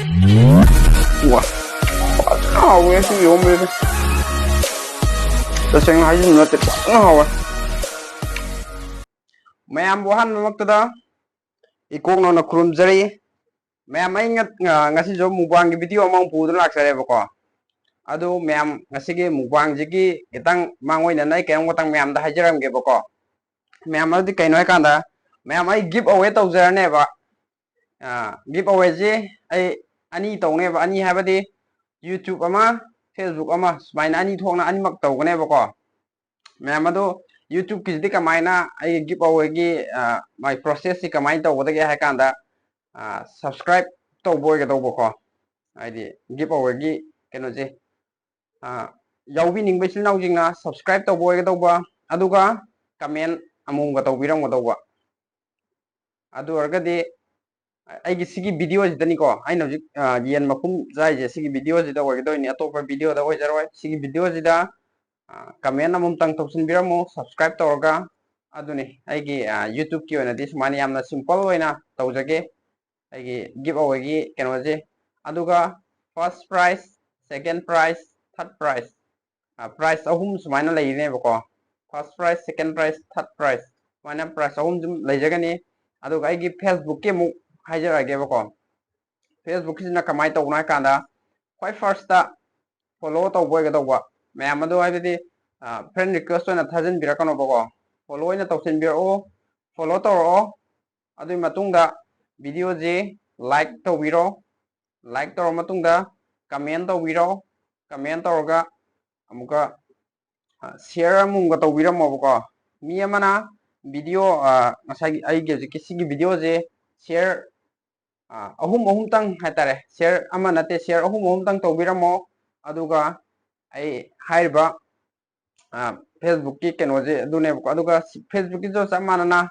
와, 하우에 좀 요물을 tasheng haji nate na hawa mayam bohan maktada ikok no na khurum jari mayam ai ngasi jo mukbang gi video among pu dun laksare bako adu mayam ngasi gi mukbang ji gi kitang mangoi na nai kem gotang mayam da hajaram ge bako mayam adi kaino ai kanda mayam ai give away tawjarane ba give away ji ai ani tawne ba ani habadi YouTube ama Facebook ama sumaina ani thongna ani mak tawgane bako ma'am YouTube की कमायना give away की my process से कमाय तौबदगे है कांदा subscribe तौबोगदौबको हाइदि give away की Kanoje याउबी निंगबे सिनाउजिंगना subscribe तौबोगदौबा अदुगा comment अमुंगा तौबिरंगदौबा अदु अरगदि आइगी सिगी video जिदनिको आइन हजिक येन Makum जायजे सिगी video जिदा ओगदोइनि अतोपा वीडियो दा ओइजरवाय सिगी वीडियो जिदा कमेंट अमुमतंग तौसिनबिरमो सब्सक्राइब तौरगा अदुनि आइगी यूट्यूब की ओइनादि सुमानि यामना सिंपल ओइना तौजगे आइगी गिव अवे की केनोजे अदुगा first prize second prize third prize prize अहुम सुमाइना लैने बको first prize second prize third prize सुमाइना प्राइज अहुम जुम लैजगनी अदुगा आइगी फेसबुक के मु हाइजरागे बको फेसबुक सिना कमाय तौना कांदा क्वाइ फर्स्ट ता फॉलो तौबोगदौबा मैम फ्रेंड रिक्वेस्ट थाजन बिरकनोबको फॉलो तौसन बिरो फॉलो तौरो अदुई मतुंगदा वीडियो जे लाइक तौबिरो लाइक तौर मतुंगदा कमेंट तौबिरो कमेंट तौरगा अमुका शेयर अमुंगा तौबिरमोबको मी अमना video ngасai aige ji kisigi video je share ahum ahum tang haitare share ama nate share ahum ahum tang tौबिरमो aduga ai haiba Facebook की केनोजे दुने अदुगा Facebook की जो समानना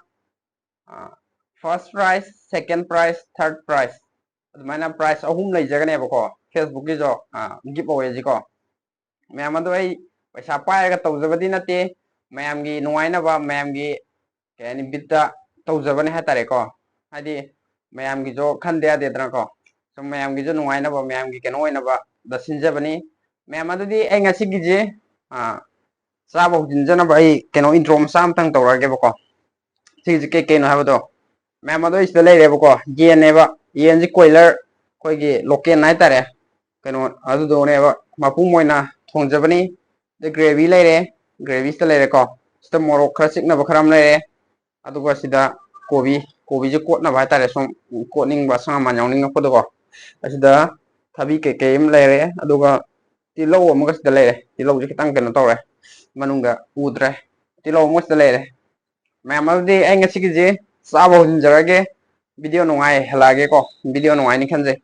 first prize second prize third prize अदुमाइना prize अहुम लैजगने बको Facebook की जो गिव अवे जी को मैम अदु आई पैसा पाएगा तौजबदी नते मैम की नुवाइनबा मैम की केनि बिद्दा तौजबने हातारे को हादि मैम की जो खंदे आदेदना को सो मैम की जो नुवाइनबा मैम की केनो ओइनबा दसिनजबनी मैम अदुदी आई ngasi की जे चाबो जिनजन भाई केनो इंट्रो मसा तंग तौरगे बको सिज के केनो हाबदो मैम अदो इस लेरे बको येनेबा येन जी कोइलर कोइगी लोकेल नाय तारे केनो अदु दोनेबा मपु मोइना थोंजबनी द ग्रेवी लेरे ग्रेवी स लेरे को स मोरोक खरा सिकना बखराम लेरे अदुगा सिदा कोबी कोबी जे कोटना भाई तारे सोम कोनिंग बा सा मान यावनिंग को दो असिदा थबी के केम लेरे अदुगा तिलौ अमगा सिदा लेरे तिलौ जे खितंग केनो तौरे manungda udre tilo mos lere mamaldi ai ngasi ki je sabo jarage video nungai helage ko video nungai ni khanje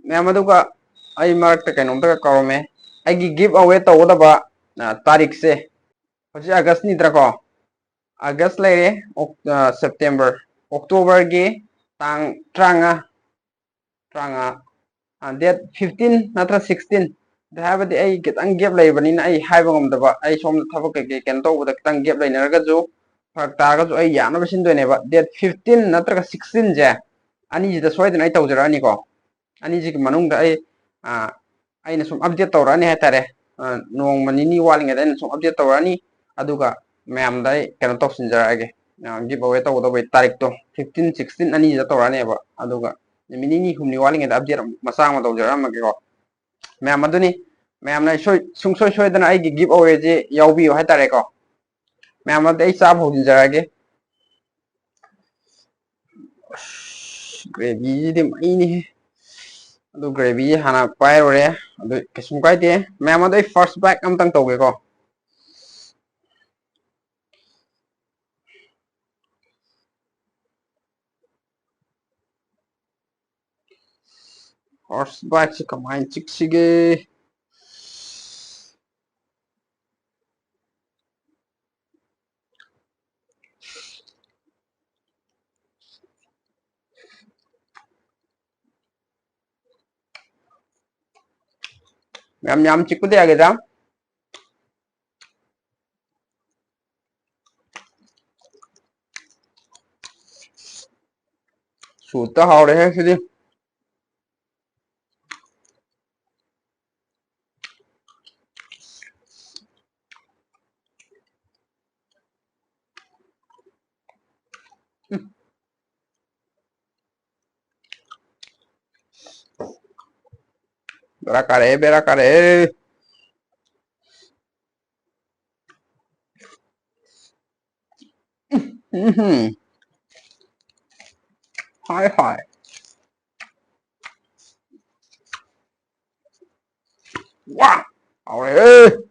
mamaduga ai mark ta kanom ta kawme ai gi give away to da ba tarik se hoji august ni dra ko august lere september october gi tang tranga tranga date 15 natra 16 धाबदी I कितंग gap लेबनी ना आई हाइबगम दबा आई सोम थबक के केन तो बद कितंग gap लेनरगा जो fuck तागा जो आई याना Bassein दोनेबा date 15 नत्रगा 16 जे अनि जिदा सोयदन आई तौजरानी को अनि जि मनुंग आई आई न सोम अपडेट तौरानी हातारे नोंग मनिनी वालिंग दा सोम अपडेट तौरानी अदुगा मैम दाई केन तौसिन जरागे गिव अवे तो दबे तारीख तो 15 16 अनि जिदा तौरानी बा अदुगा मिनिनी हुमनी वालिंग दा अपडेट मसांग म तौजरामगे को मैम अदुनी मैम ना सुंगसोय सोयदना आई गिव अवे जे यावबियो हाइतारे को मैम अद आई चाब होजिन जरागे ग्रेवी दि माइनी अदु ग्रेवी हाना पायरोरे अदु केसुम काइदे मैम अद आई फर्स्ट बैक अमतंग तौगे को फर्स्ट बैक से कमाइन चिक्सिगे मैम याम चिक्कुदे आगेदा सूता हावरे है सिदी Bera care. Hai hai. Wow. Ôi.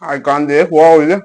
Hai con dễ wow chứ.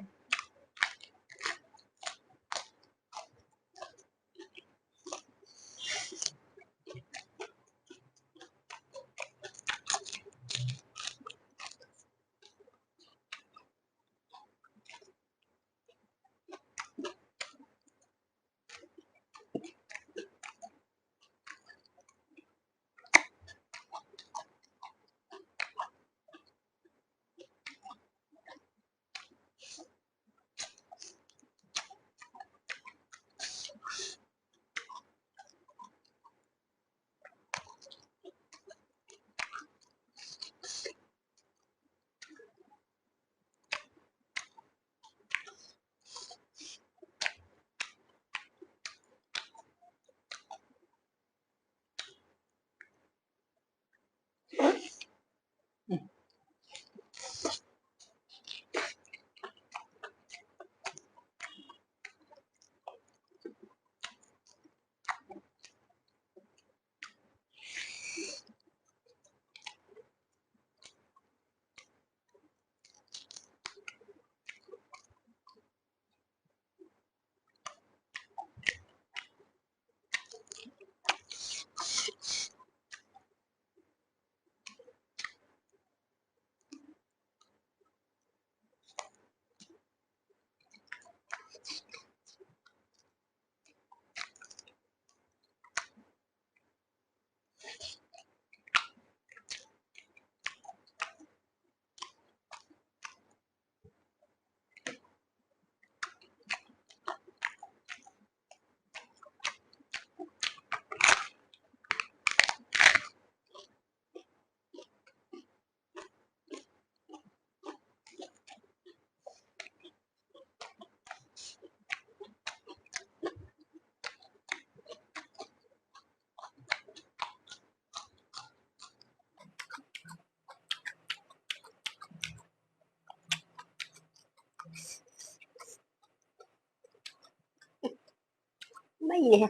Mấy gì hả?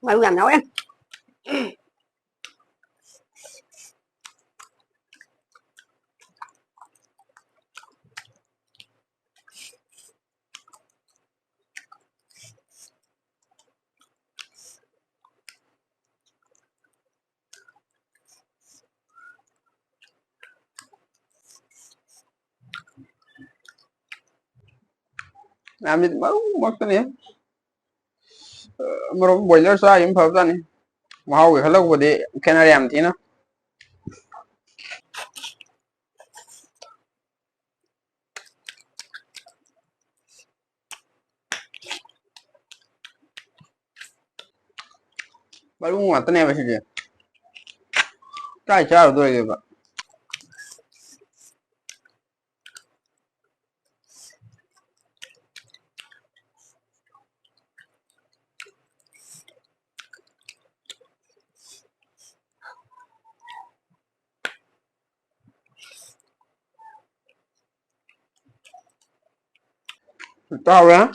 Mày làm nấu em. làm gì mất cái này mà rồi bây giờ sao em phải này mà hao cái hello của đi cái này làm thế nào baru ngata này masih dia try cara tu lagi pak tahu ya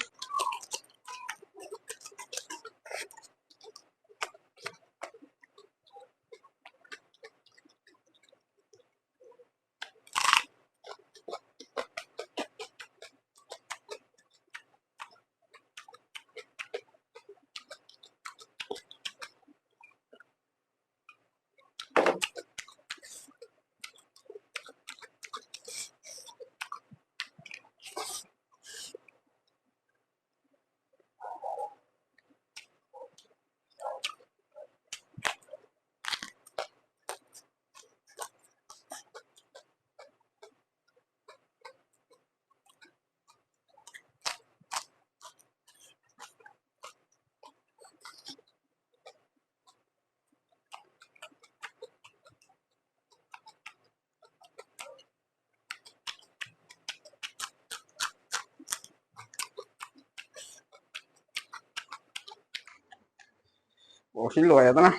oh xin lỗi ya tanah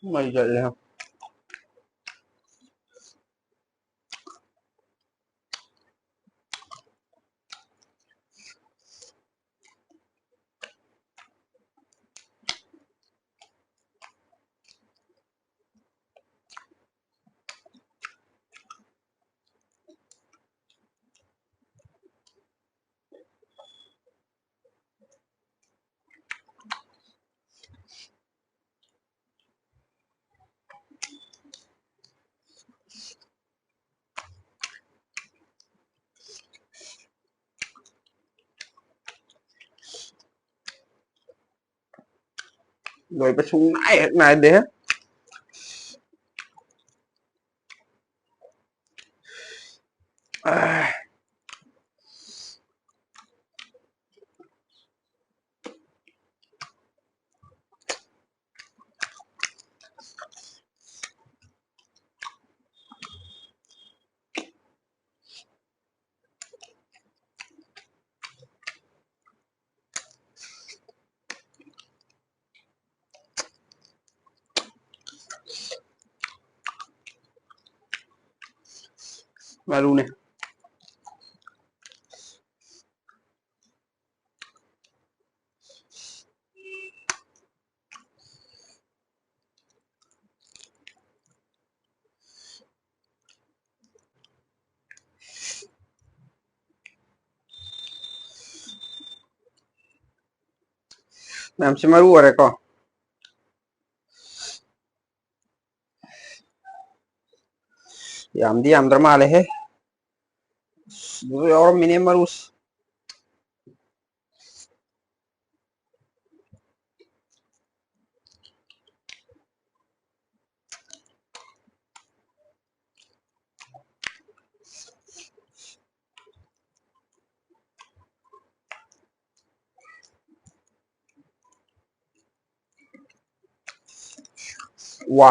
mày vậy không rồi phải xuống này để à, ꯃꯔꯨꯅꯦ ꯃꯌꯥꯝꯁꯤ ꯃꯔꯨ ꯑꯣꯏꯔꯦꯀꯣ ꯌꯥꯝꯗꯤ ꯌꯥꯝꯗ꯭ꯔ ꯃꯥꯜꯂꯦꯍꯦ ꯑꯗꯨ ꯌꯥꯎꯔꯝꯃꯤꯅꯦ ꯃꯔꯨꯁꯤ ꯋꯥ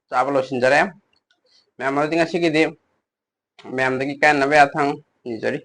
ꯆꯥꯕ ꯂꯣꯏꯁꯤꯟꯖꯔꯦ ꯃꯌꯥꯝ ꯑꯗꯨꯗꯤ ꯉꯁꯤꯒꯤꯗꯤ ꯃꯌꯥꯝꯗꯒꯤ ꯀꯥꯟꯅꯕ ꯌꯥꯊꯪ ꯅꯤꯖꯔꯤ